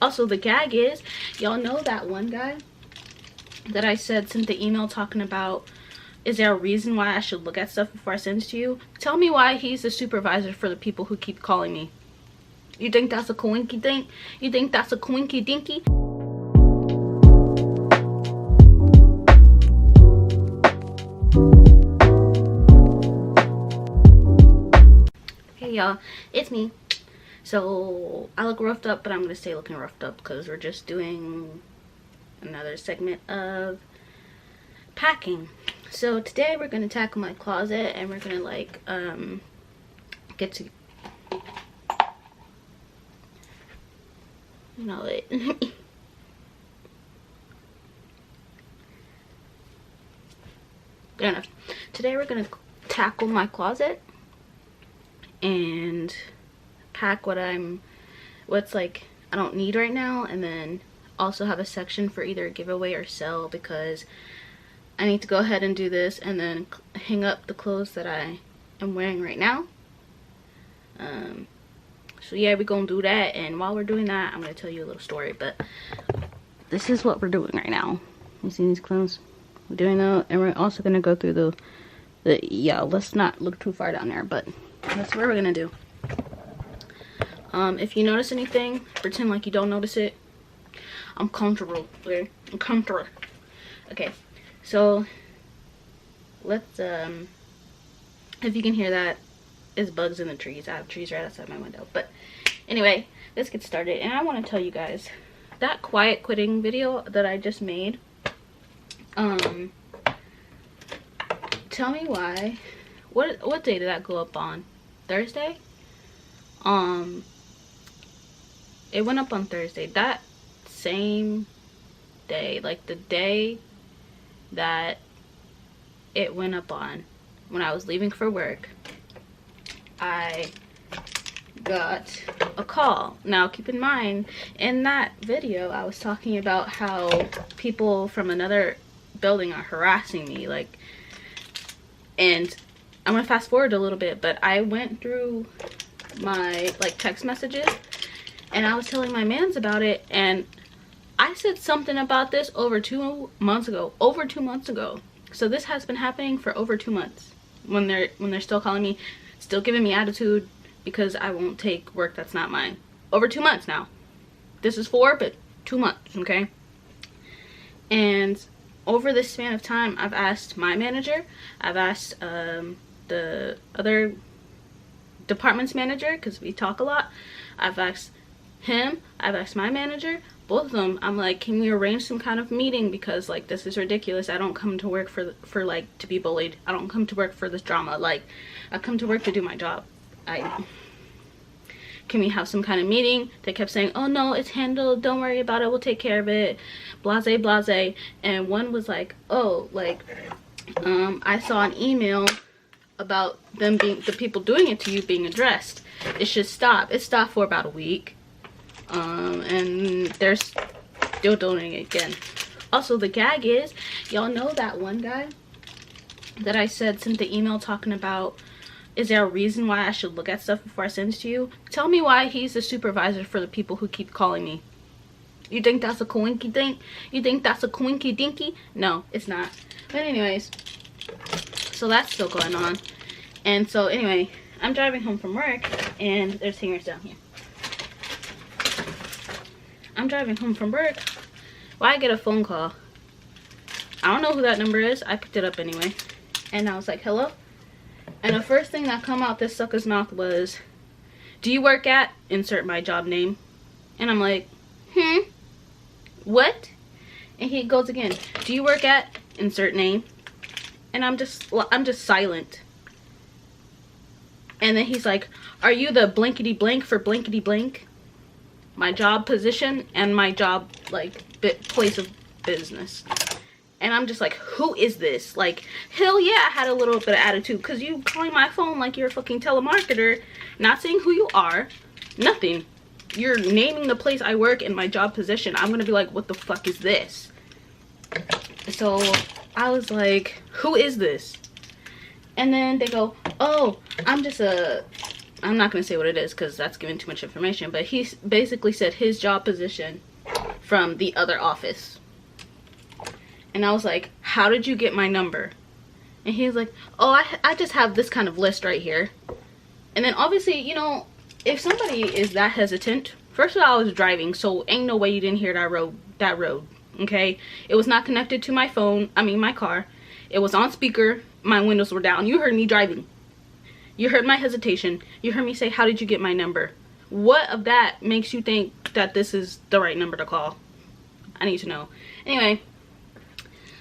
Also, the gag is, y'all know that one guy that I said sent the email talking about, is there a reason why I should look at stuff before I send it to you? Tell me why he's the supervisor for the people who keep calling me. You think that's a coinky dink? You think that's a coinky dinky? Hey y'all, it's me. So I look roughed up, but I'm gonna stay looking roughed up because we're just doing another segment of packing. So today we're gonna tackle my closet and we're gonna like get to it. Good enough. Today we're gonna tackle my closet and pack what's like I don't need right now, and then also have a section for either giveaway or sell, because I need to go ahead and do this and then hang up the clothes that I am wearing right now. So yeah, we're gonna do that, and while we're doing that, I'm gonna tell you a little story. But this is what we're doing right now. You see these clothes? We're doing that, and we're also gonna go through yeah, let's not look too far down there, but that's what we're gonna do. If you notice anything, pretend like you don't notice it. I'm comfortable, okay? I'm comfortable. Okay, so let's if you can hear that, it's bugs in the trees. I have trees right outside my window. But anyway, let's get started. And I want to tell you guys that quiet quitting video that I just made. Tell me why. What day did that go up on? Thursday? It went up on Thursday. That same day, like the day that it went up on, when I was leaving for work, I got a call. Now keep in mind, in that video I was talking about how people from another building are harassing me, like, and I'm gonna fast forward a little bit, but I went through my like text messages and I was telling my mans about it, and I said something about this over 2 months ago. Over 2 months ago. So this has been happening for over 2 months. When they're still calling me, still giving me attitude because I won't take work that's not mine. Over 2 months now. This is 4, but 2 months, okay? And over this span of time, I've asked my manager, I've asked the other department's manager, because we talk a lot. I've asked him, I've asked my manager, both of them. I'm like, can we arrange some kind of meeting, because like this is ridiculous. I don't come to work for like to be bullied. I don't come to work for this drama. Like, I come to work to do my job. Can we have some kind of meeting? They kept saying, oh no, it's handled, don't worry about it, we'll take care of it, blase blase. And one was like, oh, like I saw an email about them being, the people doing it to you, being addressed. It should stop. It stopped for about a week, and they're still doing it again. Also, the gag is, y'all know that one guy that I said sent the email talking about, is there a reason why I should look at stuff before I send it to you? Tell me why he's the supervisor for the people who keep calling me. You think that's a coinky dink? You think that's a coinky dinky? No, it's not. But anyways, so that's still going on. And so anyway, I'm driving home from work, and there's hangers down here. I'm driving home from work. Well, I get a phone call. I don't know who that number is. I picked it up anyway. And I was like, hello? And the first thing that come out this sucker's mouth was, do you work at, insert my job name? And I'm like, what? And he goes again, do you work at, insert name? And I'm just silent. And then he's like, are you the blankety blank for blankety blank? My job position and my job, like, place of business. And I'm just like, who is this? Like, hell yeah, I had a little bit of attitude, because you calling my phone like you're a fucking telemarketer, not saying who you are, nothing. You're naming the place I work and my job position. I'm gonna be like, what the fuck is this? So I was like, who is this? And then they go, oh, I'm just a I'm not going to say what it is because that's giving too much information, but he basically said his job position from the other office. And I was like, how did you get my number? And he was like, oh, I just have this kind of list right here. And then obviously, you know, if somebody is that hesitant, first of all, I was driving, so ain't no way you didn't hear that road, okay? It was not connected to my phone, my car. It was on speaker, my windows were down. You heard me driving. You heard my hesitation. You heard me say, how did you get my number? What of that makes you think that this is the right number to call? I need to know. Anyway,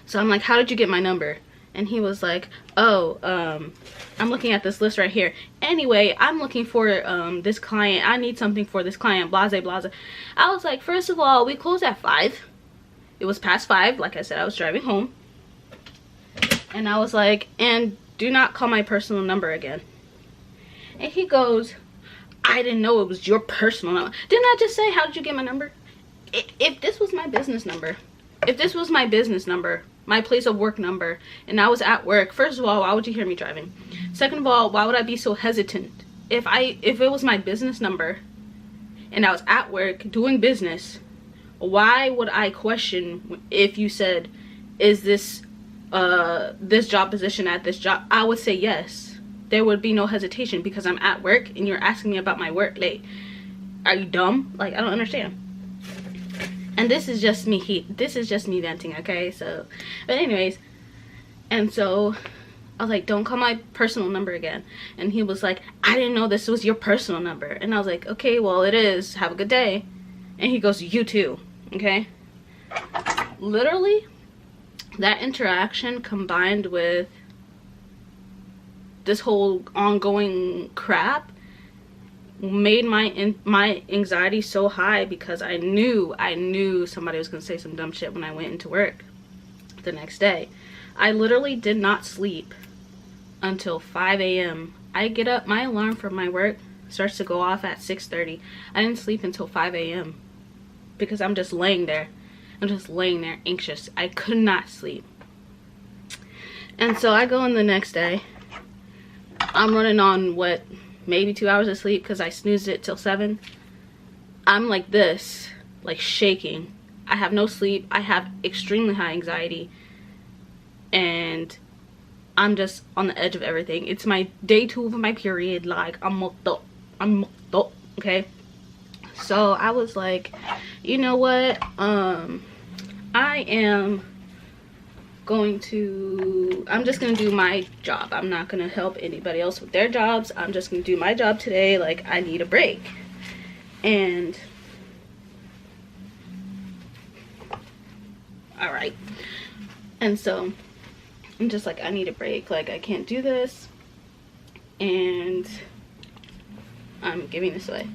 so I'm like, how did you get my number? And he was like, oh, I'm looking at this list right here. Anyway, I'm looking for this client. I need something for this client, blase, blase. I was like, first of all, we close at 5. It was past 5. Like I said, I was driving home. And I was like, and do not call my personal number again. And he goes, I didn't know it was your personal number. Didn't I just say, how did you get my number? If this was my business number, my place of work number, and I was at work, first of all, why would you hear me driving? Second of all, why would I be so hesitant? If it was my business number and I was at work doing business, why would I question if you said, is this this job position at this job? I would say yes. There would be no hesitation because I'm at work and you're asking me about my work. Like, are you dumb? Like, I don't understand. And this is just me venting, okay? So, but anyways, and so I was like, don't call my personal number again. And he was like, I didn't know this was your personal number. And I was like, okay, well, it is. Have a good day. And he goes, you too, okay? Literally, that interaction combined with this whole ongoing crap made my anxiety so high because I knew somebody was gonna say some dumb shit when I went into work the next day. I literally did not sleep until 5 a.m. I get up, my alarm for my work starts to go off at 6:30. I didn't sleep until 5 a.m. because I'm just laying there. I'm just laying there anxious. I could not sleep. And so I go in the next day. I'm running on what, maybe 2 hours of sleep because I snoozed it till 7. I'm like this, like shaking. I have no sleep. I have extremely high anxiety. And I'm just on the edge of everything. It's my day 2 of my period. Like, I'm mucked up. Okay? So I was like, you know what? I'm just gonna do my job. I'm not gonna help anybody else with their jobs. I'm just gonna do my job today. Like, I need a break. And all right. And so I'm just like, I need a break. Like, I can't do this. And I'm giving this away.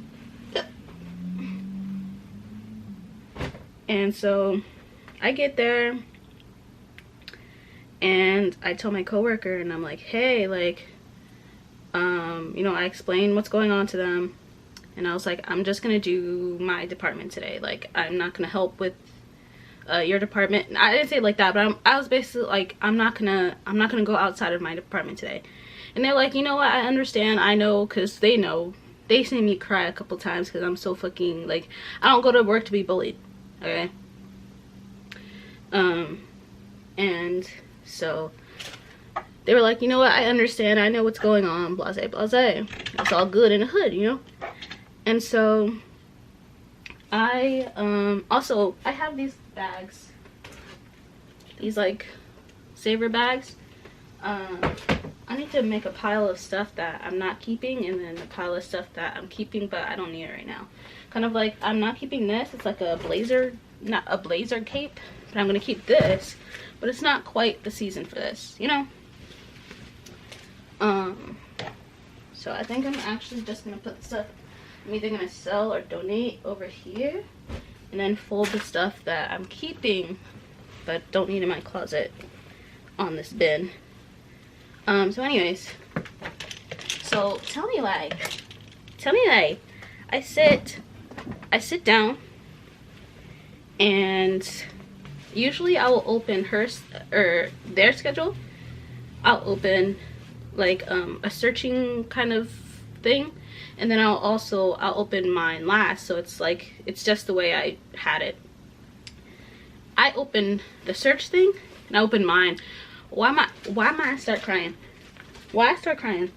And so I get there and I tell my coworker, and I'm like, hey, like, you know, I explained what's going on to them, and I was like, I'm just gonna do my department today. Like, I'm not gonna help with your department. I didn't say it like that, but I was basically like, I'm not gonna go outside of my department today. And they're like, you know what, I understand. I know, because they know. They seen me cry a couple times because I'm so fucking, like, I don't go to work to be bullied. Okay? And so they were like, you know what, I understand. I know what's going on. Blase, blase. It's all good in the hood, you know? And so I, also, I have these bags. These, like, saver bags. I need to make a pile of stuff that I'm not keeping, and then a pile of stuff that I'm keeping, but I don't need it right now. Kind of like, I'm not keeping this. It's like a blazer, not a blazer cape, but I'm gonna keep this, but it's not quite the season for this, you know? So I think I'm actually just gonna put the stuff I'm either gonna sell or donate over here, and then fold the stuff that I'm keeping but don't need in my closet on this bin. So anyways, so tell me why I sit down, and usually I will open their schedule. I'll open like a searching kind of thing, and then I'll open mine last, so it's like, it's just the way I had it. I opened the search thing and I opened mine. Why am I start crying? Why I start crying?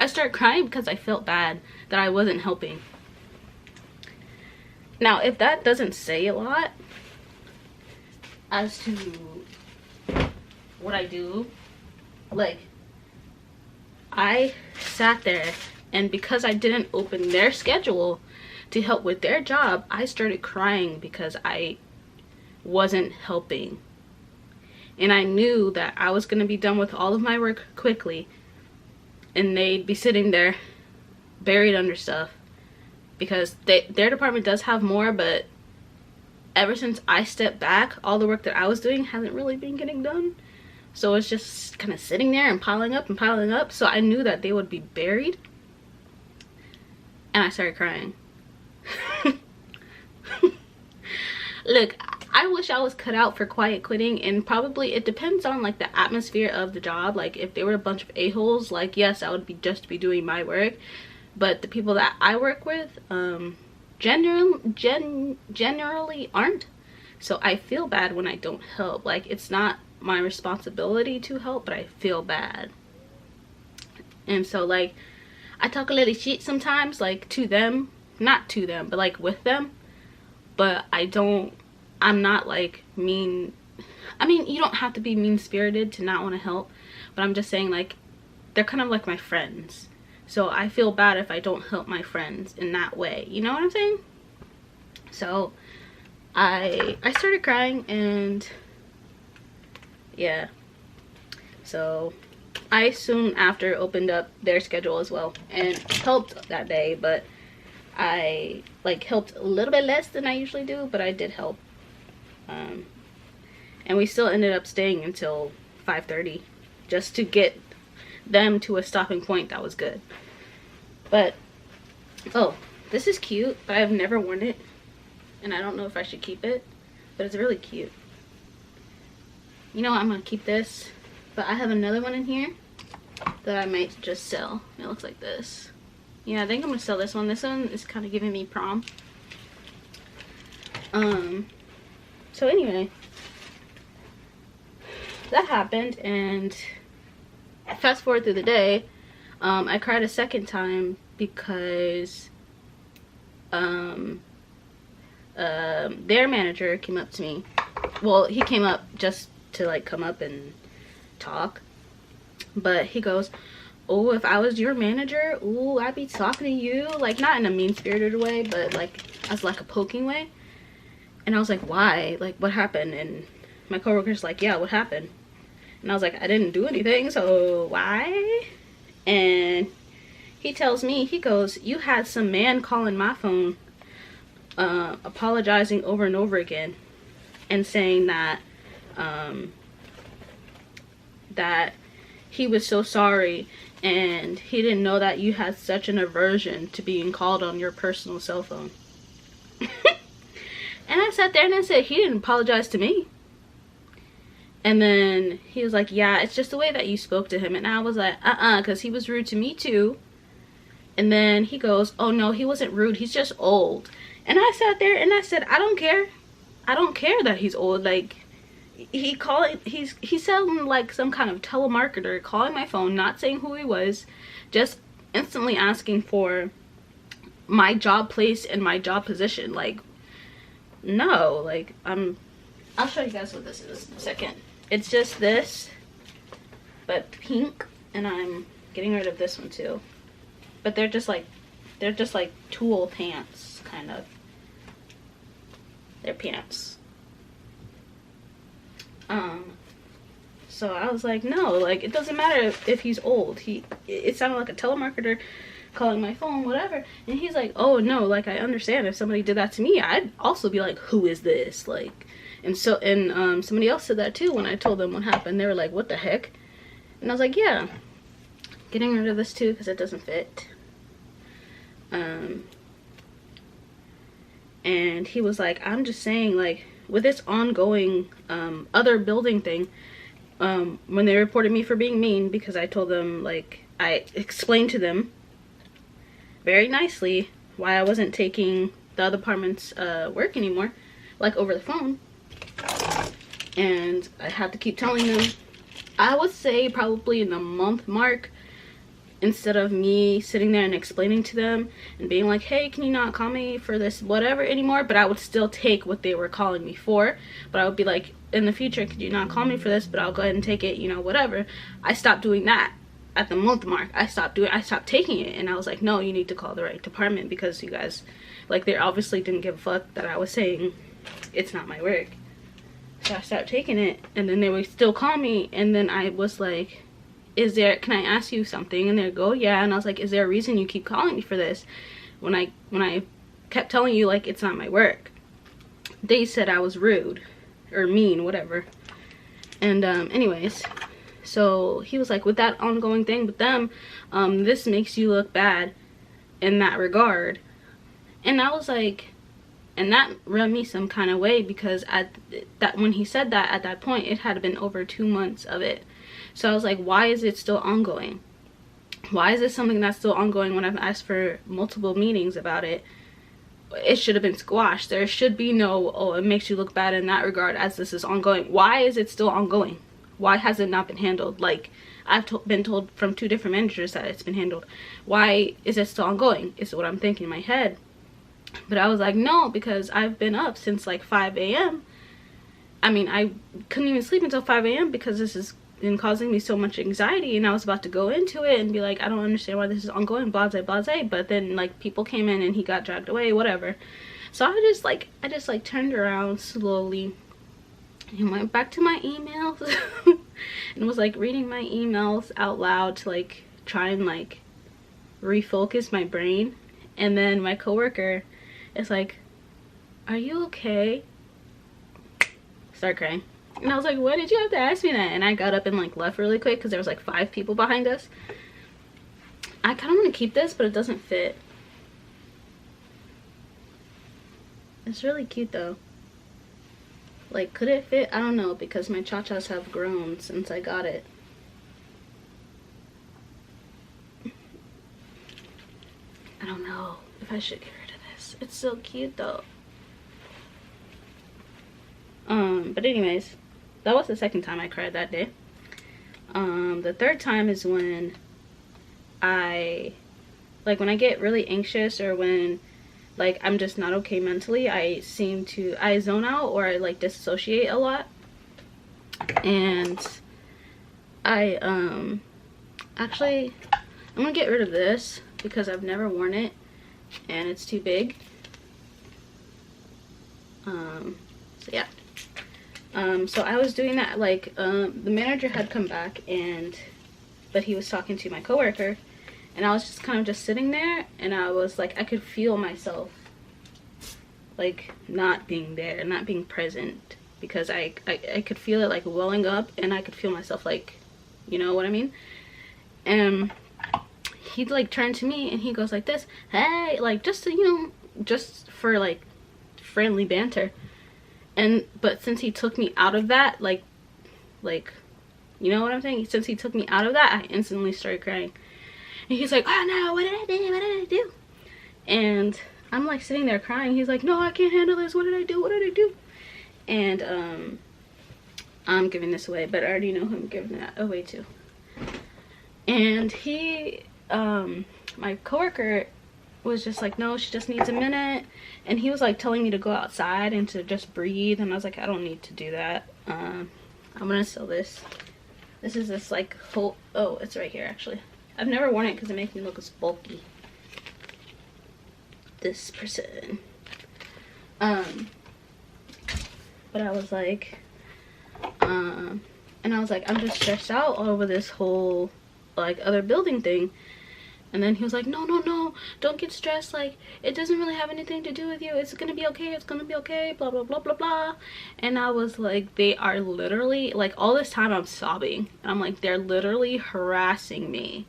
I start crying because I felt bad that I wasn't helping. Now, if that doesn't say a lot as to what I do, like, I sat there, and because I didn't open their schedule to help with their job, I started crying because I wasn't helping. And I knew that I was going to be done with all of my work quickly, and they'd be sitting there buried under stuff, because their department does have more, but ever since I stepped back, all the work that I was doing hasn't really been getting done. So it's just kind of sitting there and piling up and piling up. So I knew that they would be buried, and I started crying. Look, I wish I was cut out for quiet quitting, and probably it depends on like the atmosphere of the job. Like, if they were a bunch of a-holes, like, yes, I would be just be doing my work. But the people that I work with generally aren't. So I feel bad when I don't help. Like, it's not my responsibility to help, but I feel bad. And so, like, I talk a little shit sometimes, like, to them. Not to them, but like with them. But I'm not like mean. I mean, you don't have to be mean-spirited to not want to help. But I'm just saying, like, they're kind of like my friends. So I feel bad if I don't help my friends in that way. You know what I'm saying? So I started crying, and yeah. So I soon after opened up their schedule as well and helped that day, but I like helped a little bit less than I usually do, but I did help. And we still ended up staying until 5:30 just to get them to a stopping point that was good. But oh, this is cute, but I've never worn it, and I don't know if I should keep it, but it's really cute. You know what, I'm gonna keep this, but I have another one in here that I might just sell. It looks like this. Yeah, I think I'm gonna sell this one. This one is kind of giving me prom. So anyway, that happened, and fast forward through the day, I cried a second time because their manager came up to me. Well, he came up just to like come up and talk, but he goes, oh, if I was your manager, ooh, I'd be talking to you, like, not in a mean-spirited way, but like as like a poking way. And I was like, why? Like, what happened? And my coworker's like, yeah, what happened? And I was like, I didn't do anything, so why? And he tells me, he goes, you had some man calling my phone, apologizing over and over again, and saying that that he was so sorry, and he didn't know that you had such an aversion to being called on your personal cell phone. And I sat there and I said, he didn't apologize to me. And then he was like, yeah, it's just the way that you spoke to him. And I was like, because he was rude to me too. And then he goes, oh no, he wasn't rude, he's just old. And I sat there and I said, I don't care. I don't care that he's old. Like, he sounded like some kind of telemarketer calling my phone, not saying who he was, just instantly asking for my job place and my job position. Like, no, like, I'll show you guys what this is in a second. It's just this, but pink, and I'm getting rid of this one too. But they're just like tulle pants, kind of. They're pants. So I was like, no, like, it doesn't matter if he's old. It sounded like a telemarketer calling my phone, whatever. And he's like, oh no, like, I understand if somebody did that to me, I'd also be like, who is this? Like, and somebody else said that too when I told them what happened. They were like, what the heck? And I was like, yeah, getting rid of this too because it doesn't fit. And he was like, I'm just saying, like, with this ongoing other building thing, when they reported me for being mean, because I told them, like, I explained to them very nicely why I wasn't taking the other department's work anymore, like over the phone. And I had to keep telling them. I would say probably in the month mark, instead of me sitting there and explaining to them and being like, hey, can you not call me for this whatever anymore, but I would still take what they were calling me for. But I would be like, in the future, could you not call me for this, but I'll go ahead and take it, you know, whatever. I stopped doing that at the month mark. I stopped taking it, and I was like, no, you need to call the right department, because you guys, like, they obviously didn't give a fuck that I was saying it's not my work. So I stopped taking it, and then they would still call me, and then I was like, can I ask you something? And they'd go, yeah. And I was like, is there a reason you keep calling me for this when I kept telling you, like, it's not my work? They said I was rude or mean, whatever. And anyways, so he was like, with that ongoing thing with them, this makes you look bad in that regard. And I was like, and that rubbed me some kind of way, because when he said that, at that point, it had been over 2 months of it. So I was like, why is it still ongoing? Why is it something that's still ongoing when I've asked for multiple meetings about it? It should have been squashed. There should be no, oh, it makes you look bad in that regard, as this is ongoing. Why is it still ongoing? Why has it not been handled? Like, I've been told from 2 different managers that it's been handled. Why is it still ongoing? Is what I'm thinking in my head. But I was like, no, because I've been up since like 5 a.m. I mean, I couldn't even sleep until 5 a.m. because this is causing me so much anxiety, and I was about to go into it and be like, I don't understand why this is ongoing, blase blase. But then, like, people came in and he got dragged away, whatever. So I just turned around slowly and went back to my emails and was like reading my emails out loud to like try and like refocus my brain. And then my coworker is like, are you okay? Start crying. And I was like, why did you have to ask me that? And I got up and like left really quick because there was like 5 people behind us. I kind of want to keep this, but it doesn't fit. It's really cute though. Like, could it fit? I don't know, because my cha-chas have grown since I got it. I don't know if I should get rid of this. It's so cute though. But anyways, that was the second time I cried that day. The third time is when when I get really anxious, or when like I'm just not okay mentally, I zone out, or I like dissociate a lot. And actually I'm gonna get rid of this because I've never worn it and it's too big. So yeah. So I was doing that, like, the manager had come back, but he was talking to my coworker, and I was just kind of just sitting there, and I was like, I could feel myself like not being there, not being present, because I could feel it like welling up, and I could feel myself, like, you know what I mean? And he'd like turn to me and he goes like this, hey, like, just to, you know, just for like friendly banter. But since he took me out of that, like, you know what I'm saying? Since he took me out of that, I instantly started crying. And he's like, oh no, what did I do? What did I do? And I'm like sitting there crying. He's like, no, I can't handle this. What did I do? What did I do? And I'm giving this away, but I already know who I'm giving that away to. And he, my coworker was just like, no, she just needs a minute. And he was like telling me to go outside and to just breathe, and I was like, I don't need to do that. I'm gonna sell this. This is this like whole, oh, it's right here actually. I've never worn it because it makes me look as bulky. This person. But I was like, and I was like, I'm just stressed out over this whole like other building thing. And then he was like, no, no, no, don't get stressed. Like, it doesn't really have anything to do with you. It's gonna be okay. It's gonna be okay. Blah, blah, blah, blah, blah. And I was like, they are literally, like, all this time I'm sobbing. And I'm like, they're literally harassing me.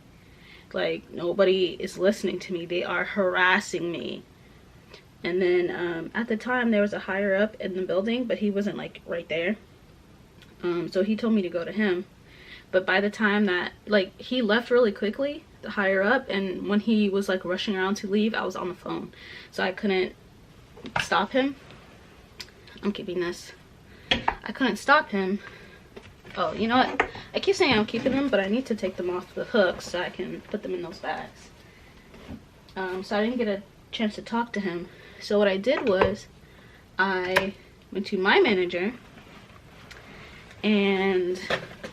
Like, nobody is listening to me. They are harassing me. And then at the time, there was a higher up in the building, but he wasn't, like, right there. So he told me to go to him. But by the time that, like, he left really quickly, the higher up, and when he was like rushing around to leave, I was on the phone, so I couldn't stop him. I'm keeping this. I couldn't stop him. Oh, you know what? I keep saying I'm keeping them, but I need to take them off the hook so I can put them in those bags. So I didn't get a chance to talk to him. So what I did was I went to my manager and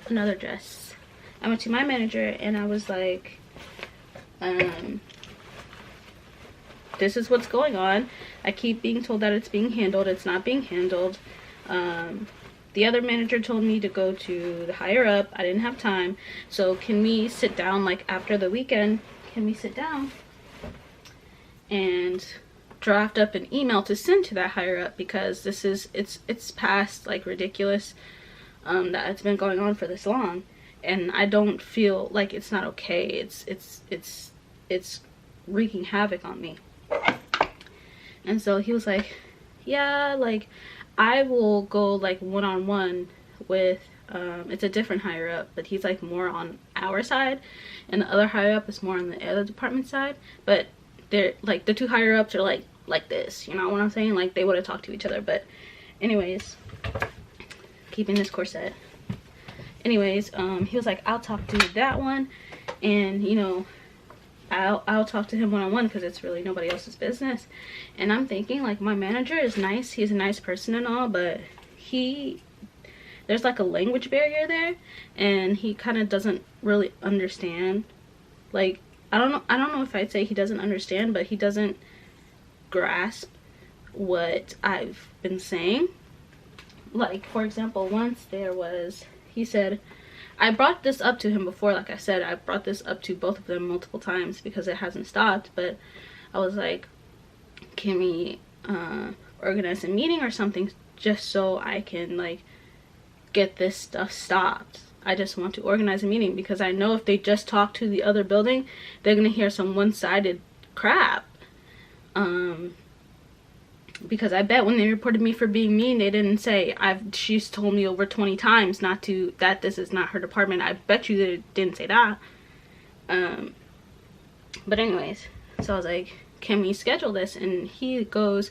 another dress. I went to my manager and I was like, this is what's going on. I keep being told that it's being handled. It's not being handled. The other manager told me to go to the higher up. I didn't have time. So can we sit down, like after the weekend, can we sit down and draft up an email to send to that higher up, because this is, it's past like ridiculous that it's been going on for this long, and I don't feel like it's not okay. It's wreaking havoc on me. And so he was like, yeah, like I will go like one-on-one with it's a different higher up, but he's like more on our side, and the other higher up is more on the other department side. But they're like, the two higher ups are like this, you know what I'm saying? Like they would have talked to each other. But anyways, keeping this corset. Anyways, he was like, I'll talk to that one, and you know, I'll talk to him one-on-one, because it's really nobody else's business. And I'm thinking, like, my manager is nice, he's a nice person and all, but there's like a language barrier there, and he kind of doesn't really understand. Like, I don't know if I'd say he doesn't understand, but he doesn't grasp what I've been saying. Like, for example, once he said, I brought this up to him before, like I said, I brought this up to both of them multiple times because it hasn't stopped, but I was like, can we organize a meeting or something just so I can like get this stuff stopped? I just want to organize a meeting, because I know if they just talk to the other building, they're gonna hear some one-sided crap. Because I bet when they reported me for being mean, they didn't say, she's told me over 20 times that this is not her department. I bet you they didn't say that. But anyways, so I was like, can we schedule this? And he goes,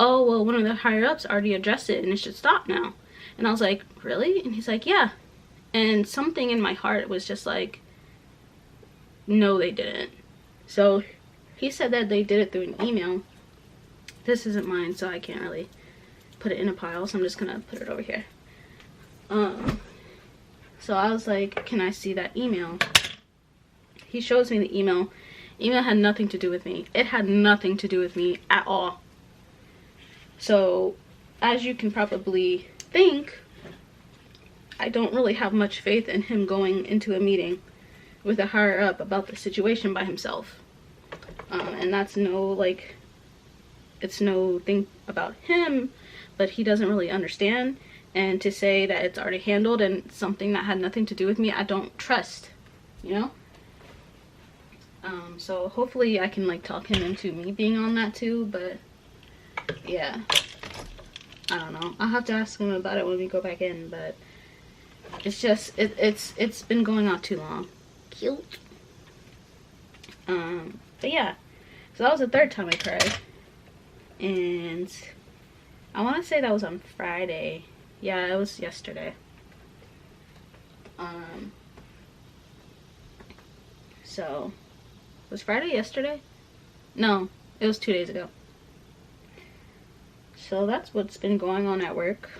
oh, well, one of the higher ups already addressed it and it should stop now. And I was like, really? And he's like, yeah. And something in my heart was just like, no, they didn't. So he said that they did it through an email. This isn't mine, so I can't really put it in a pile, so I'm just gonna put it over here. So I was like, can I see that email? He shows me the email. Email had nothing to do with me. It had nothing to do with me at all. So as you can probably think, I don't really have much faith in him going into a meeting with a higher up about the situation by himself. And that's no, like, it's no thing about him, but he doesn't really understand. And to say that it's already handled and something that had nothing to do with me, I don't trust, you know? So hopefully I can like talk him into me being on that too, but yeah, I don't know. I'll have to ask him about it when we go back in, but it's just, it's been going on too long. Cute. But yeah, so that was the third time I cried. And I want to say that was on Friday. Yeah, it was yesterday. So was Friday yesterday? No, it was 2 days ago. So that's what's been going on at work.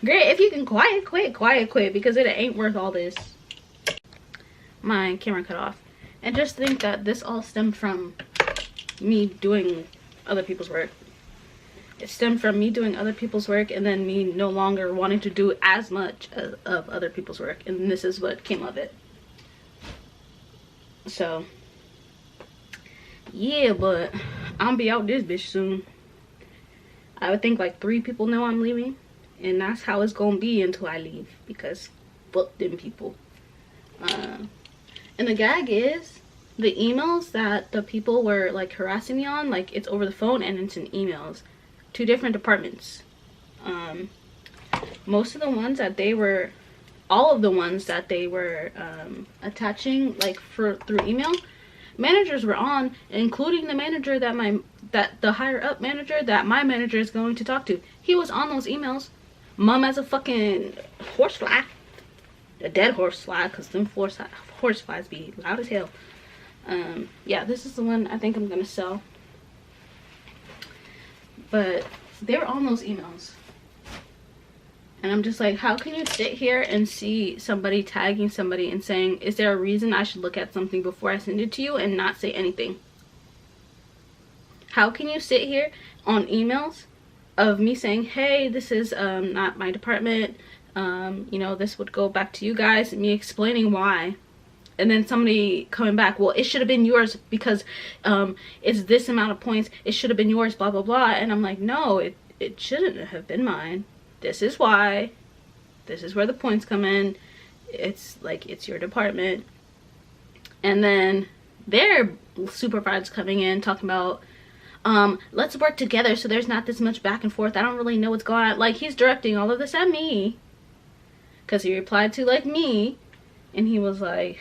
Great, if you can quiet quit, because it ain't worth all this. My camera cut off. And just think that this all stemmed from me doing other people's work. It stemmed from me doing other people's work, and then me no longer wanting to do as much of other people's work, and this is what came of it. So yeah, but I'll be out this bitch soon. I would think like 3 people know I'm leaving, and that's how it's gonna be until I leave, because fuck them people. And the gag is, the emails that the people were like harassing me on, like it's over the phone and it's in emails. 2 different departments. most of the ones that they were, all of the ones that they were attaching like through email, managers were on, including the manager that the higher up manager that my manager is going to talk to. He was on those emails, mum as a fucking horsefly, a dead horsefly, because them horseflies be loud as hell. Yeah, this is the one I think I'm gonna sell. But they were on those emails, and I'm just like, how can you sit here and see somebody tagging somebody and saying, is there a reason I should look at something before I send it to you, and not say anything? How can you sit here on emails of me saying, hey, this is not my department, you know, this would go back to you guys, and me explaining why, and then somebody coming back, well, it should have been yours because it's this amount of points, it should have been yours, blah blah blah. And I'm like, no, it shouldn't have been mine. This is why. This is where the points come in. It's like, it's your department. And then their supervisors coming in talking about, let's work together so there's not this much back and forth. I don't really know what's going on. Like, he's directing all of this at me because he replied to like me, and he was like,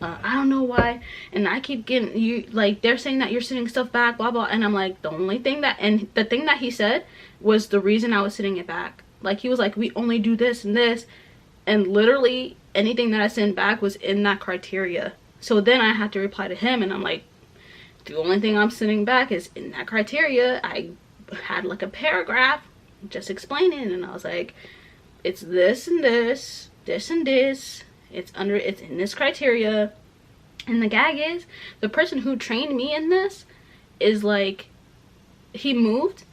I don't know why, and I keep getting you, like, they're saying that you're sending stuff back, blah blah. And I'm like, the only thing that, and the thing that he said was the reason I was sending it back. Like, he was like, we only do this and this, and literally anything that I sent back was in that criteria. So then I had to reply to him, and I'm like, the only thing I'm sending back is in that criteria. I had like a paragraph just explaining, and I was like, it's this and this, this and this, it's in this criteria. And the gag is, the person who trained me in this is like, he moved,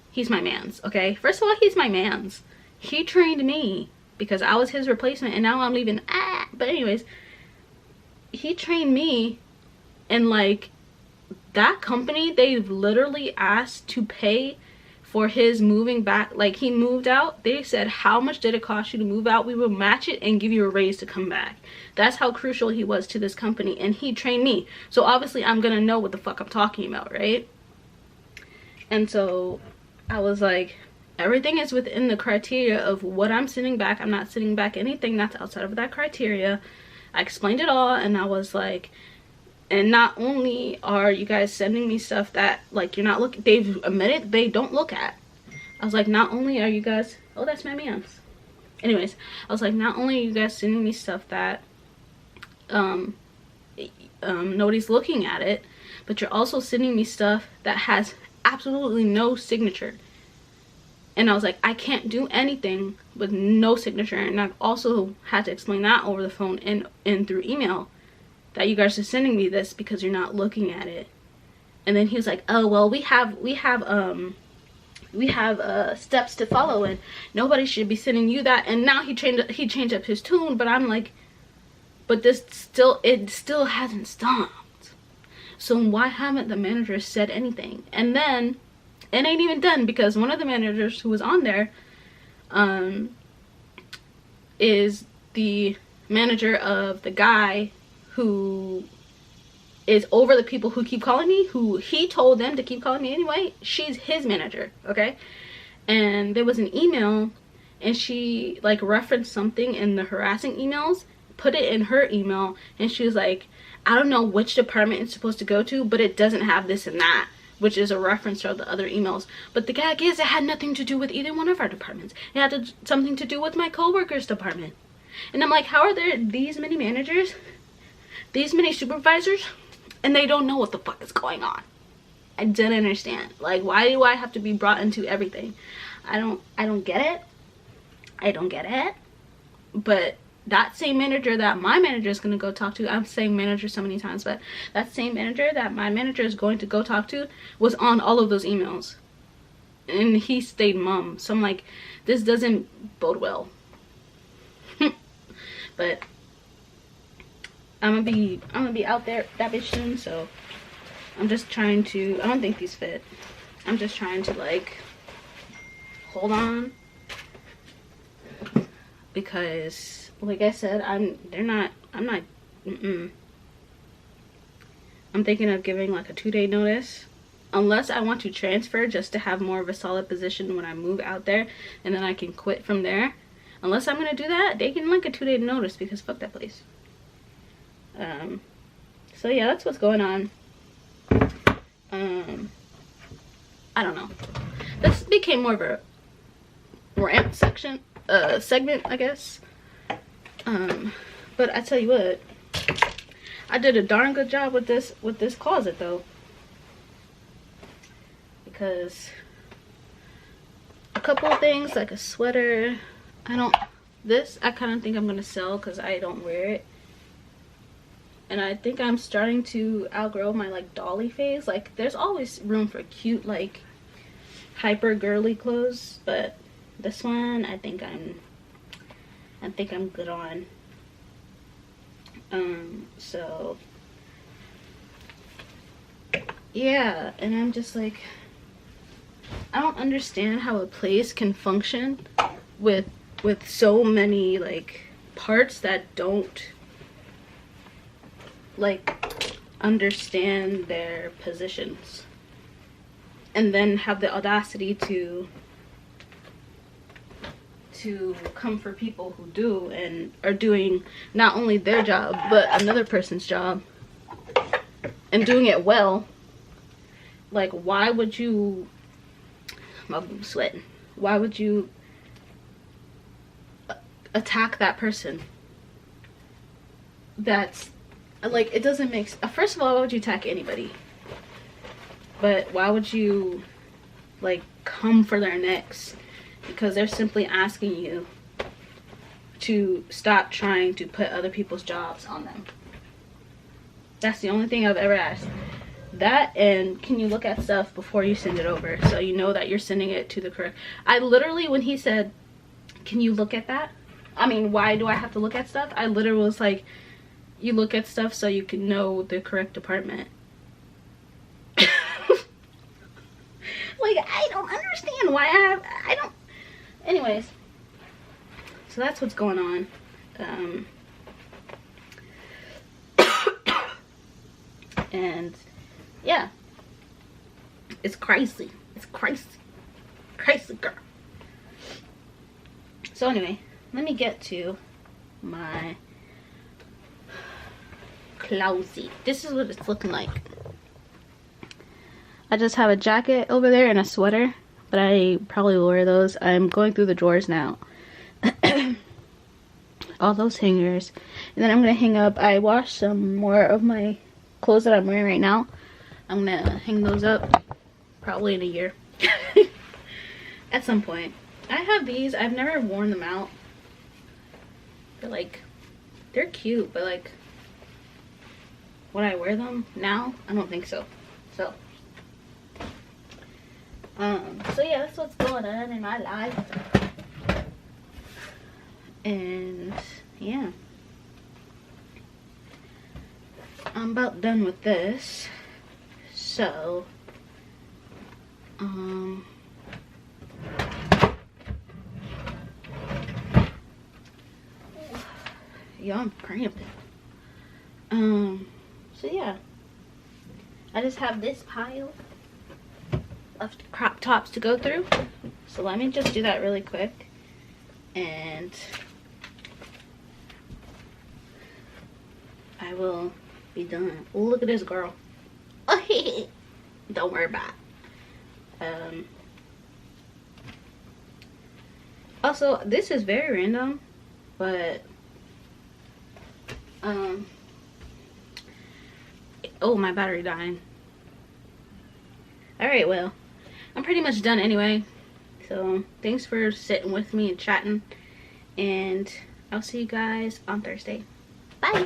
he's my man's, okay? First of all, he's my man's. He trained me because I was his replacement, and now I'm leaving. But anyways, he trained me, and like, that company, they've literally asked to pay for his moving back. Like, he moved out, they said, how much did it cost you to move out? We will match it and give you a raise to come back. That's how crucial he was to this company, and he trained me, so obviously I'm gonna know what the fuck I'm talking about, right? And so I was like, everything is within the criteria of what I'm sending back. I'm not sending back anything that's outside of that criteria. I explained it all, and I was like, and not only are you guys sending me stuff that, like, you're not looking, they've admitted they don't look at. I was like, not only are you guys, oh, that's my man's. Anyways, I was like, not only are you guys sending me stuff that nobody's looking at it, but you're also sending me stuff that has absolutely no signature. And I was like, I can't do anything with no signature. And I've also had to explain that over the phone and through email, that you guys are sending me this because you're not looking at it. And then he was like, oh, well, we have steps to follow, and nobody should be sending you that. And now he changed up his tune, but I'm like, but it still hasn't stopped. So why haven't the managers said anything? And then it ain't even done, because one of the managers who was on there is the manager of the guy who is over the people who keep calling me, who he told them to keep calling me anyway. She's his manager, okay? And there was an email, and she like referenced something in the harassing emails, put it in her email, and she was like, I don't know which department it's supposed to go to, but it doesn't have this and that, which is a reference to the other emails. But the gag is, it had nothing to do with either one of our departments. It had something to do with my coworker's department. And I'm like, how are there these many managers, these many supervisors, and they don't know what the fuck is going on? I didn't understand. Like, why do I have to be brought into everything? I don't get it. I don't get it. But that same manager that my manager is going to go talk to, I'm saying manager so many times, but that same manager that my manager is going to go talk to was on all of those emails, and he stayed mum. So I'm like, this doesn't bode well. But I'm gonna be out there that bitch soon, so I'm just trying to, I don't think these fit. I'm just trying to like hold on, because like I said, I'm thinking of giving like a 2-day notice, unless I want to transfer just to have more of a solid position when I move out there, and then I can quit from there. Unless I'm gonna do that, they can like a 2-day notice, because fuck that place. So yeah, that's what's going on. I don't know. This became more of a rant segment, I guess. But I tell you what, I did a darn good job with this closet though, because a couple of things like a sweater, this I kind of think I'm gonna sell because I don't wear it, and I think I'm starting to outgrow my like dolly phase. Like there's always room for cute like hyper girly clothes, but this one I think I'm good on. So yeah, and I'm just like, I don't understand how a place can function with so many like parts that don't like understand their positions, and then have the audacity to come for people who do and are doing not only their job but another person's job, and doing it well. Like, why would you, I'm sweating, why would you attack that person? That's like, it doesn't make sense. First of all, why would you attack anybody? But why would you like come for their necks? Because they're simply asking you to stop trying to put other people's jobs on them. That's the only thing I've ever asked. That, and can you look at stuff before you send it over, so you know that you're sending it to the correct. I literally, when he said, can you look at that? I mean, why do I have to look at stuff? I literally was like, you look at stuff so you can know the correct department. Like, I don't understand why I don't. Anyways, so that's what's going on. And yeah, it's crazy. It's crazy. Crazy girl. So anyway, let me get to my closet. This is what it's looking like. I just have a jacket over there and a sweater, but I probably will wear those. I'm going through the drawers now. All those hangers. And then I'm going to hang up. I washed some more of my clothes that I'm wearing right now. I'm going to hang those up probably in a year. At some point. I have these. I've never worn them out. They're like, they're cute, but like, would I wear them now? I don't think so. So yeah, that's what's going on in my life. And yeah, I'm about done with this. So yeah, I'm cramping. So yeah, I just have this pile of crop tops to go through, so let me just do that really quick, and I will be done. Oh, look at this girl. Don't worry about it. Also, this is very random, but oh, my battery dying. Alright, well, I'm pretty much done anyway. So, thanks for sitting with me and chatting. And I'll see you guys on Thursday. Bye!